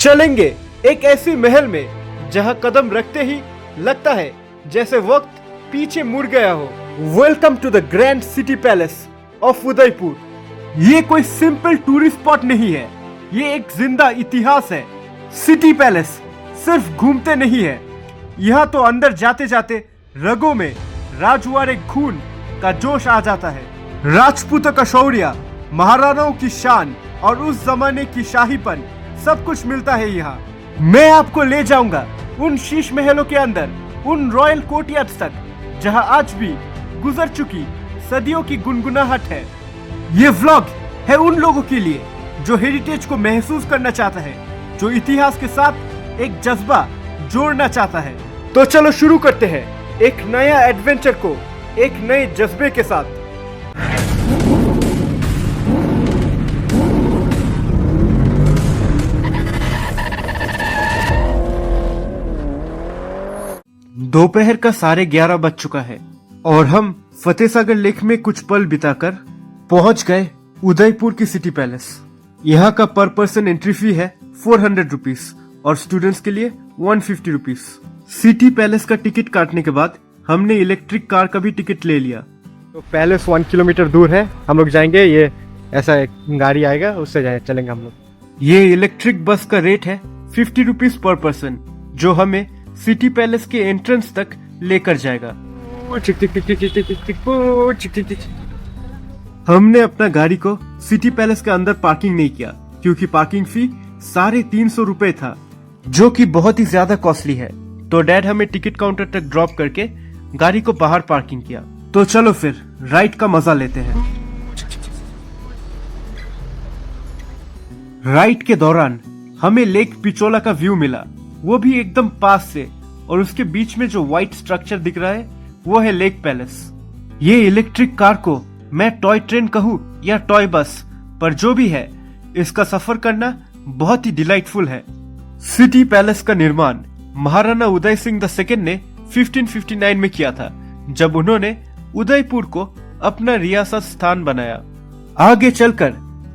चलेंगे एक ऐसी महल में जहां कदम रखते ही लगता है जैसे वक्त पीछे मुड़ गया हो। Welcome to the grand City Palace of Udaipur. ये कोई सिंपल टूरिस्ट स्पॉट नहीं है, ये एक जिंदा इतिहास है। सिटी पैलेस सिर्फ घूमते नहीं है, यहाँ तो अंदर जाते जाते रगों में राजवाड़े खून का जोश आ जाता है। राजपूतों का शौर्य, महाराणाओं की शान और उस जमाने की शाहीपन सब कुछ मिलता है यहाँ। मैं आपको ले जाऊंगा उन शीश महलों के अंदर, उन रॉयल कोर्टयार्ड्स तक जहां आज भी गुजर चुकी सदियों की गुनगुनाहट है। ये व्लॉग है उन लोगों के लिए जो हेरिटेज को महसूस करना चाहता है, जो इतिहास के साथ एक जज्बा जोड़ना चाहता है। तो चलो शुरू करते हैं एक नया एडवेंचर को एक नए जज्बे के साथ। दोपहर का 11:30 बज चुका है और हम फतेहसागर लेक में कुछ पल बिताकर पहुंच गए उदयपुर की सिटी पैलेस। यहाँ का पर पर्सन एंट्री फी है 400 रुपीज और स्टूडेंट्स के लिए 150 रुपीज। सिटी पैलेस का टिकट काटने के बाद हमने इलेक्ट्रिक कार का भी टिकट ले लिया। तो पैलेस 1 किलोमीटर दूर है, हम लोग जाएंगे। ये ऐसा एक गाड़ी आएगा, उससे चलेंगे हम लोग। ये इलेक्ट्रिक बस का रेट है 50 रुपीज पर पर्सन, जो हमें सिटी पैलेस के एंट्रेंस तक लेकर जाएगा। हमने अपना गाड़ी को सिटी पैलेस के अंदर पार्किंग नहीं किया क्योंकि पार्किंग फी 350 रुपए था, जो कि बहुत ही ज्यादा कॉस्टली है। तो डैड हमें टिकट काउंटर तक ड्रॉप करके गाड़ी को बाहर पार्किंग किया। तो चलो फिर राइड का मजा लेते हैं। राइड के दौरान हमें लेक पिचोला का व्यू मिला, वो भी एकदम पास से, और उसके बीच में जो व्हाइट स्ट्रक्चर दिख रहा है वो है लेक पैलेस। ये इलेक्ट्रिक कार को मैं टॉय ट्रेन कहूँ या टॉय बस, पर जो भी है इसका सफर करना बहुत ही डिलाइटफुल है। सिटी पैलेस का निर्माण महाराणा उदय सिंह द सेकेंड ने 1559 में किया था, जब उन्होंने उदयपुर को अपना रियासत स्थान बनाया। आगे चलकर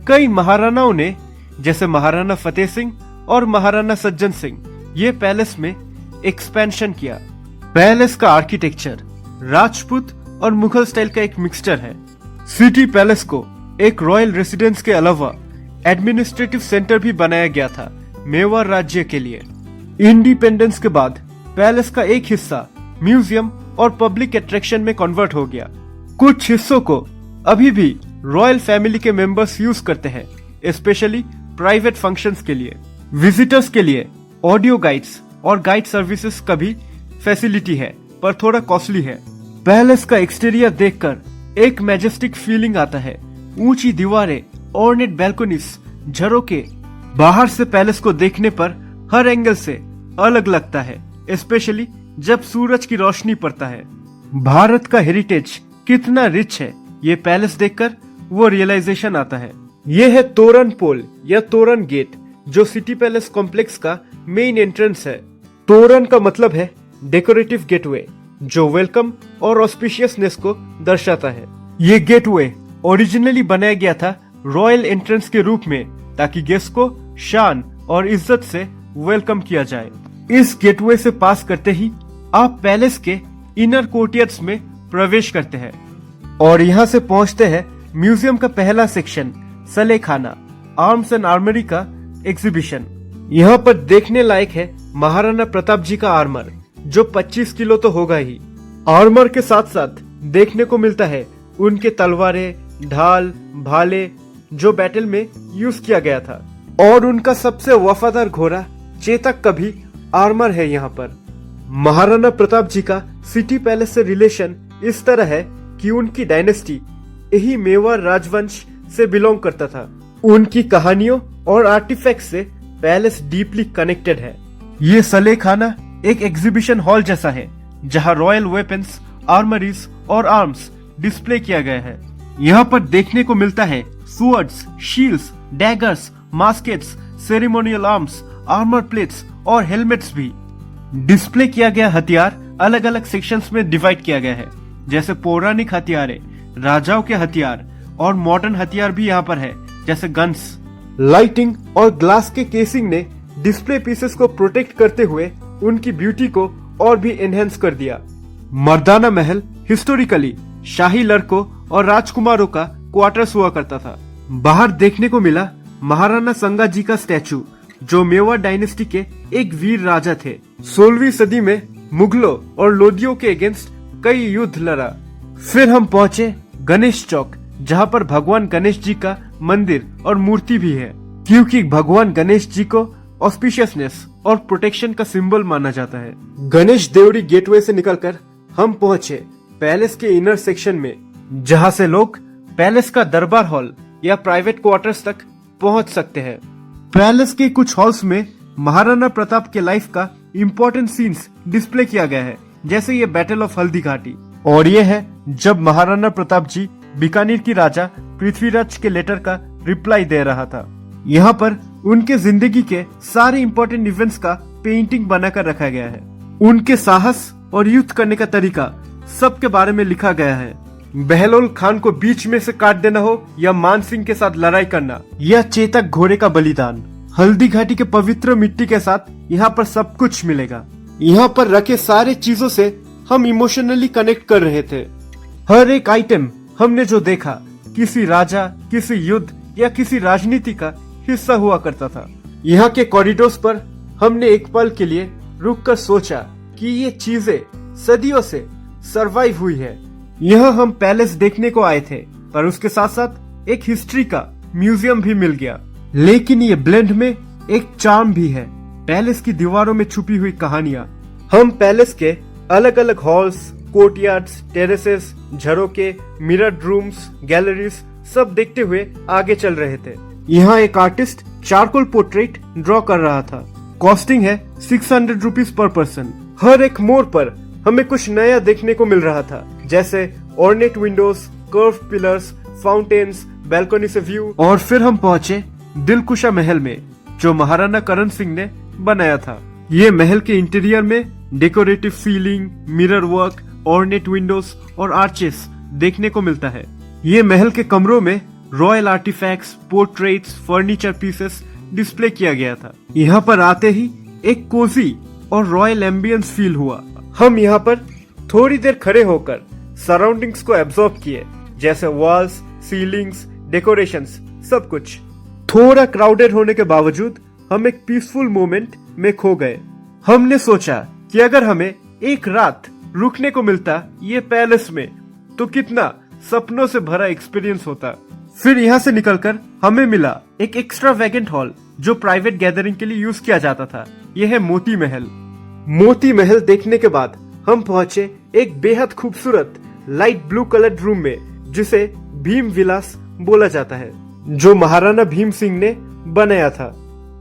कई महाराणाओं ने, जैसे महाराणा फतेह सिंह और महाराणा सज्जन सिंह, ये पैलेस में एक्सपेंशन किया। पैलेस का आर्किटेक्चर राजपूत और मुगल स्टाइल का एक मिक्सचर है। सिटी पैलेस को एक रॉयल रेसिडेंस के अलावा एडमिनिस्ट्रेटिव सेंटर भी बनाया गया था मेवाड़ राज्य के लिए। इंडिपेंडेंस के बाद पैलेस का एक हिस्सा म्यूजियम और पब्लिक अट्रैक्शन में कन्वर्ट हो गया। कुछ हिस्सों को अभी भी रॉयल फैमिली के मेंबर्स यूज करते हैं, स्पेशली प्राइवेट फंक्शंस के लिए। विजिटर्स के लिए ऑडियो गाइड्स और गाइड सर्विसेज का भी फैसिलिटी है, पर थोड़ा कॉस्टली है। पैलेस का एक्सटीरियर देखकर एक मैजेस्टिक फीलिंग आता है। ऊंची दीवारें, ऑर्नेट बैल्कनीज, झरोके, बाहर से पैलेस को देखने पर हर एंगल से अलग लगता है, स्पेशली जब सूरज की रोशनी पड़ता है। भारत का हेरिटेज कितना रिच है, ये पैलेस देखकर वो रियलाइजेशन आता है। ये है तोरण पोल या तोरण गेट, जो सिटी पैलेस कॉम्प्लेक्स का मेन एंट्रेंस है। तोरण का मतलब है डेकोरेटिव गेटवे, जो वेलकम और ऑस्पिशियसनेस को दर्शाता है। ये गेटवे ओरिजिनली बनाया गया था रॉयल एंट्रेंस के रूप में, ताकि गेस्ट को शान और इज्जत से वेलकम किया जाए। इस गेटवे से पास करते ही आप पैलेस के इनर कोर्टयार्ड्स में प्रवेश करते हैं और यहाँ से पहुँचते हैं म्यूजियम का पहला सेक्शन, सलेखाना, आर्म्स एंड आर्मरी का एग्जीबिशन। यहाँ पर देखने लायक है महाराणा प्रताप जी का आर्मर, जो 25 किलो तो होगा ही। आर्मर के साथ साथ देखने को मिलता है उनके तलवारें, ढाल, भाले, जो बैटल में यूज किया गया था, और उनका सबसे वफादार घोड़ा चेतक का भी आर्मर है यहाँ पर। महाराणा प्रताप जी का सिटी पैलेस से रिलेशन इस तरह है कि उनकी डायनेस्टी यही मेवाड़ राजवंश से बिलोंग करता था। उनकी कहानियों और आर्टिफैक्ट से पैलेस डीपली कनेक्टेड है। ये सलेखाना एक एग्जीबिशन हॉल जैसा है, जहां रॉयल वेपन्स, आर्मरीज और आर्म्स डिस्प्ले किया गया है। यहाँ पर देखने को मिलता है swords, shields, daggers, muskets, ceremonial arms, armour plates और हेलमेट्स भी। डिस्प्ले किया गया हथियार अलग अलग सेक्शंस में डिवाइड किया गया है, जैसे पौराणिक हथियार, राजाओं के हथियार और मॉडर्न हथियार भी यहाँ पर है, जैसे गन्स। लाइटिंग और ग्लास के केसिंग ने डिस्प्ले पीसेस को प्रोटेक्ट करते हुए उनकी ब्यूटी को और भी एनहेंस कर दिया। मर्दाना महल हिस्टोरिकली शाही लड़कों और राजकुमारों का क्वार्टर्स हुआ करता था। बाहर देखने को मिला महाराणा संगा जी का स्टैचू, जो मेवाड़ डायनेस्टी के एक वीर राजा थे। 16वीं सदी में मुगलों और लोदियों के अगेंस्ट कई युद्ध लड़ा। फिर हम पहुंचे गणेश चौक, जहां पर भगवान गणेश जी का मंदिर और मूर्ति भी है, क्योंकि भगवान गणेश जी को ऑस्पिशियसनेस और प्रोटेक्शन का सिंबल माना जाता है। गणेश देवड़ी गेटवे से निकलकर हम पहुंचे पैलेस के इनर सेक्शन में, जहां से लोग पैलेस का दरबार हॉल या प्राइवेट क्वार्टर्स तक पहुंच सकते हैं। पैलेस के कुछ हॉल्स में महाराणा प्रताप के लाइफ का इम्पोर्टेंट सीन्स डिस्प्ले किया गया है, जैसे ये बैटल ऑफ हल्दी घाटी, और ये है जब महाराणा प्रताप जी बीकानेर की राजा पृथ्वीराज के लेटर का रिप्लाई दे रहा था। यहाँ पर उनके जिंदगी के सारे इम्पोर्टेंट इवेंट्स का पेंटिंग बनाकर रखा गया है। उनके साहस और युद्ध करने का तरीका सबके बारे में लिखा गया है। बहलोल खान को बीच में से काट देना हो या मान सिंह के साथ लड़ाई करना, या चेतक घोड़े का बलिदान, हल्दी घाटी के पवित्र मिट्टी के साथ यहाँ पर सब कुछ मिलेगा। यहाँ पर रखे सारे चीजों से हम इमोशनली कनेक्ट कर रहे थे। हर एक आइटम हमने जो देखा किसी राजा, किसी युद्ध या किसी राजनीति का हिस्सा हुआ करता था। यहाँ के कॉरिडोर्स पर हमने एक पल के लिए रुककर सोचा कि ये चीजें सदियों से सरवाइव हुई है। यहाँ हम पैलेस देखने को आए थे, पर उसके साथ साथ एक हिस्ट्री का म्यूजियम भी मिल गया। लेकिन ये ब्लेंड में एक चार्म भी है, पैलेस की दीवारों में छुपी हुई कहानियां। हम पैलेस के अलग अलग हॉल्स, कोर्टयार्ड्स, टेरेसेस, झरोके, मिरर रूम्स, गैलरीज सब देखते हुए आगे चल रहे थे। यहाँ एक आर्टिस्ट चारकोल पोर्ट्रेट ड्रॉ कर रहा था। कॉस्टिंग है 600 रुपीज पर पर्सन। हर एक मोड़ पर हमें कुछ नया देखने को मिल रहा था, जैसे ornate Windows, curve pillars, fountains, balcony से व्यू। और फिर हम पहुंचे दिलकुशा महल में, जो महाराणा करण सिंह ने बनाया था। ये महल के इंटीरियर में decorative ceiling, mirror work, ornate windows और आर्चेस देखने को मिलता है। ये महल के कमरों में royal artefacts, portraits, furniture pieces display किया गया था। यहाँ पर आते ही एक कोजी और रॉयल एम्बियंस फील हुआ। हम यहाँ पर थोड़ी देर खड़े होकर सराउंडिंग्स को एब्जॉर्ब किए, जैसे वॉल्स, सीलिंग्स, डेकोरेशंस, सब कुछ। थोड़ा क्राउडेड होने के बावजूद हम एक पीसफुल मोमेंट में खो गए। हमने सोचा कि अगर हमें एक रात रुकने को मिलता ये पैलेस में, तो कितना सपनों से भरा एक्सपीरियंस होता। फिर यहाँ से निकलकर हमें मिला एक एक्स्ट्रावेगेंट हॉल, जो प्राइवेट गैदरिंग के लिए यूज किया जाता था। यह है मोती महल। मोती महल देखने के बाद हम पहुंचे एक बेहद खूबसूरत लाइट ब्लू कलर्ड रूम में, जिसे भीम विलास बोला जाता है, जो महाराणा भीम सिंह ने बनाया था।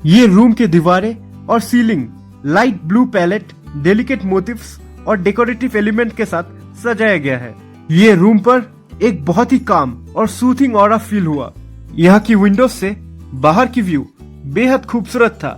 ये रूम के दीवारें और ceiling light blue palette, delicate motifs और डेकोरेटिव एलिमेंट के साथ सजाया गया है। ये रूम पर एक बहुत ही काम और सूथिंग ऑरा फील हुआ। यहाँ की विंडोज से बाहर की व्यू बेहद खूबसूरत था।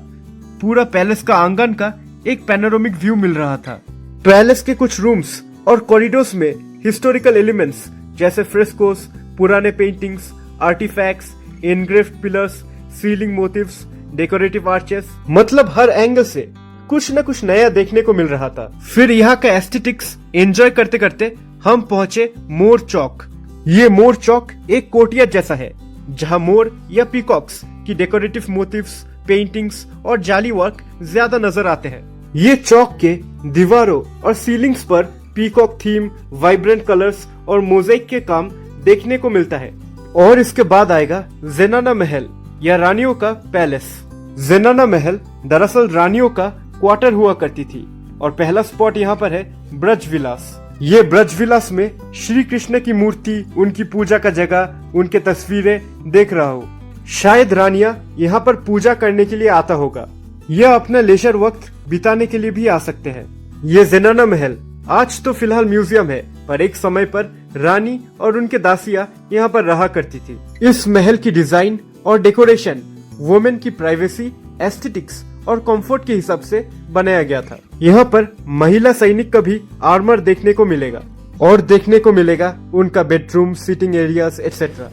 पूरा पैलेस का आंगन का एक पैनोरामिक व्यू मिल रहा था। पैलेस के कुछ रूम्स और कॉरिडोर्स में हिस्टोरिकल एलिमेंट्स जैसे फ्रेस्कोस, पुराने paintings, artefacts, engraved pillars, ceiling motifs, decorative arches, मतलब हर एंगल से कुछ न कुछ नया देखने को मिल रहा था। फिर यहाँ का एस्थेटिक्स एंजॉय करते करते हम पहुंचे मोर चौक। ये मोर चौक एक कोर्टयार्ड जैसा है, जहाँ मोर या पीकॉक्स की डेकोरेटिव मोटिव्स, पेंटिंग्स और जाली वर्क ज्यादा नजर आते हैं। ये चौक के दीवारों और सीलिंग्स पर पीकॉक थीम, वाइब्रेंट कलर्स और मोज़ेक के काम देखने को मिलता है। और इसके बाद आएगा ज़ेनाना महल या रानियों का पैलेस। ज़ेनाना महल दरअसल रानियों का क्वार्टर हुआ करती थी, और पहला स्पॉट यहाँ पर है ब्रज विलास। ये ब्रज विलास में श्री कृष्ण की मूर्ति, उनकी पूजा का जगह, उनके तस्वीरें देख रहा हूँ। शायद रानिया यहाँ पर पूजा करने के लिए आता होगा, या अपना लेजर वक्त बिताने के लिए भी आ सकते हैं। ये ज़ेनाना महल आज तो फिलहाल म्यूजियम है, पर एक समय पर रानी और उनके दासियां यहाँ पर रहा करती थी। इस महल की डिजाइन और डेकोरेशन वुमेन की प्राइवेसी, एस्थेटिक्स और कंफर्ट के हिसाब से बनाया गया था। यहाँ पर महिला सैनिक का भी आर्मर देखने को मिलेगा, और देखने को मिलेगा उनका बेडरूम, सिटिंग एरियाज एटसेट्रा।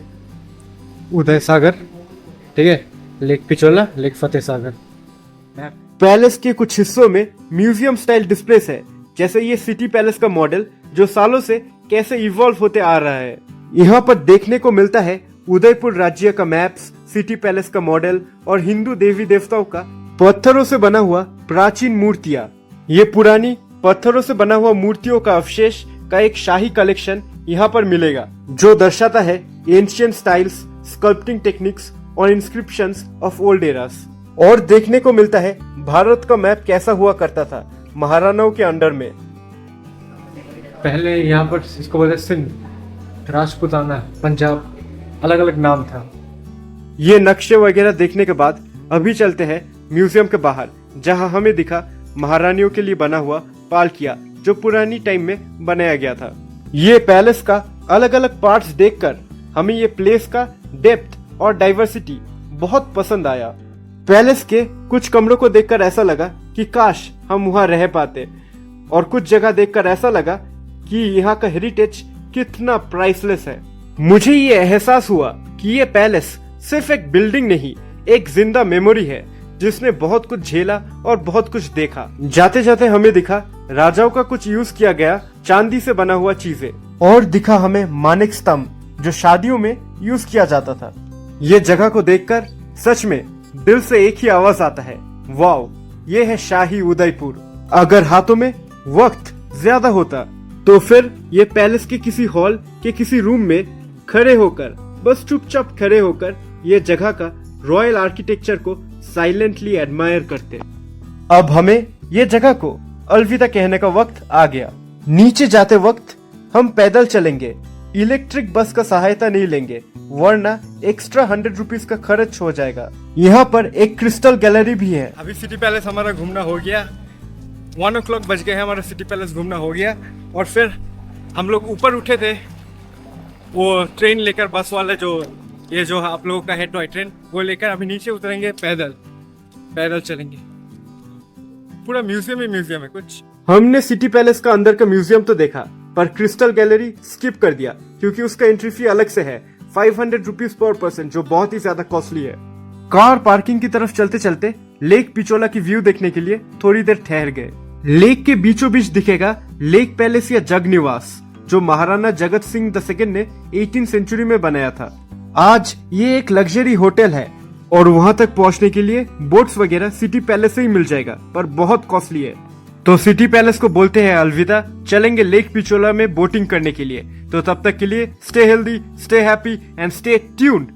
उदय सागर, ठीक है, lake Pichola, lake Fateh Sagar. Palace के कुछ हिस्सों में म्यूजियम स्टाइल डिस्प्लेस है, जैसे ये सिटी पैलेस का मॉडल जो सालों से कैसे इवॉल्व होते आ रहा है। यहाँ पर देखने को मिलता है उदयपुर राज्य का मैप्स, सिटी पैलेस का मॉडल और हिंदू देवी देवताओं का पत्थरों से बना हुआ प्राचीन मूर्तियाँ। ये पुरानी पत्थरों से बना हुआ मूर्तियों का अवशेष का एक शाही कलेक्शन यहाँ पर मिलेगा, जो दर्शाता है एंशियंट स्टाइल्स, स्कल्पटिंग टेक्निक्स और इंस्क्रिप्शंस ऑफ ओल्ड एरास। और देखने को मिलता है भारत का मैप कैसा हुआ करता था महाराणाओं के अंडर में। पहले यहाँ पर इसको बोलते सिंध, राजपूताना, पंजाब, अलग अलग नाम था। ये नक्शे वगैरह देखने के बाद अभी चलते हैं म्यूजियम के बाहर, जहां हमें दिखा महारानियों के लिए बना हुआ पालकिया जो पुरानी टाइम में बनाया गया था। ये पैलेस का अलग अलग पार्ट्स देखकर हमें ये प्लेस का डेप्थ और डाइवर्सिटी बहुत पसंद आया। पैलेस के कुछ कमरों को देखकर ऐसा लगा कि काश हम वहां रह पाते, और कुछ जगह देखकर ऐसा लगा कि यहाँ का हेरिटेज कितना प्राइसलेस है। मुझे ये एहसास हुआ कि ये पैलेस सिर्फ एक बिल्डिंग नहीं, एक जिंदा मेमोरी है जिसने बहुत कुछ झेला और बहुत कुछ देखा। जाते जाते हमें दिखा राजाओं का कुछ यूज किया गया चांदी से बना हुआ चीजें, और दिखा हमें मानिक स्तंभ जो शादियों में यूज किया जाता था। ये जगह को देखकर सच में दिल से एक ही आवाज आता है, वाओ, ये है शाही उदयपुर। अगर हाथों में वक्त ज्यादा होता तो फिर ये पैलेस के किसी हॉल के किसी रूम में खड़े होकर, बस चुपचाप खड़े होकर ये जगह का रॉयल आर्किटेक्चर को साइलेंटली एडमायर करते। अब हमें ये जगह को अलविदा कहने का वक्त आ गया। नीचे जाते वक्त हम पैदल चलेंगे, इलेक्ट्रिक बस का सहायता नहीं लेंगे, वरना एक्स्ट्रा 100 रुपीज का खर्च हो जाएगा। यहाँ पर एक क्रिस्टल गैलरी भी है। अभी सिटी पैलेस हमारा घूमना हो गया, 1 o'clock बज गए हैं, हमारा सिटी पैलेस घूमना हो गया। और फिर हम लोग ऊपर उठे थे वो ट्रेन लेकर, बस वाले जो आप लोगों का है टॉय ट्रेन, वो लेकर अभी नीचे उतरेंगे, पैदल चलेंगे। पूरा म्यूजियम ही म्यूजियम है कुछ। हमने सिटी पैलेस का अंदर का म्यूजियम तो देखा, पर क्रिस्टल गैलरी स्किप कर दिया क्योंकि उसका एंट्री फी अलग से है 500 रुपीज पर पर्सन, जो बहुत ही ज्यादा कॉस्टली है। कार पार्किंग की तरफ चलते चलते लेक पिचोला की व्यू देखने के लिए थोड़ी देर ठहर गए। लेक के बीचों बीच दिखेगा लेक पैलेस या जग निवास, जो महाराणा जगत सिंह II ने 18th सेंचुरी में बनाया था। आज ये एक लग्जरी होटल है और वहां तक पहुंचने के लिए बोट्स वगैरह सिटी पैलेस से ही मिल जाएगा, पर बहुत कॉस्टली है। तो सिटी पैलेस को बोलते हैं अलविदा, चलेंगे लेक पिचोला में बोटिंग करने के लिए। तो तब तक के लिए stay healthy, stay happy and stay tuned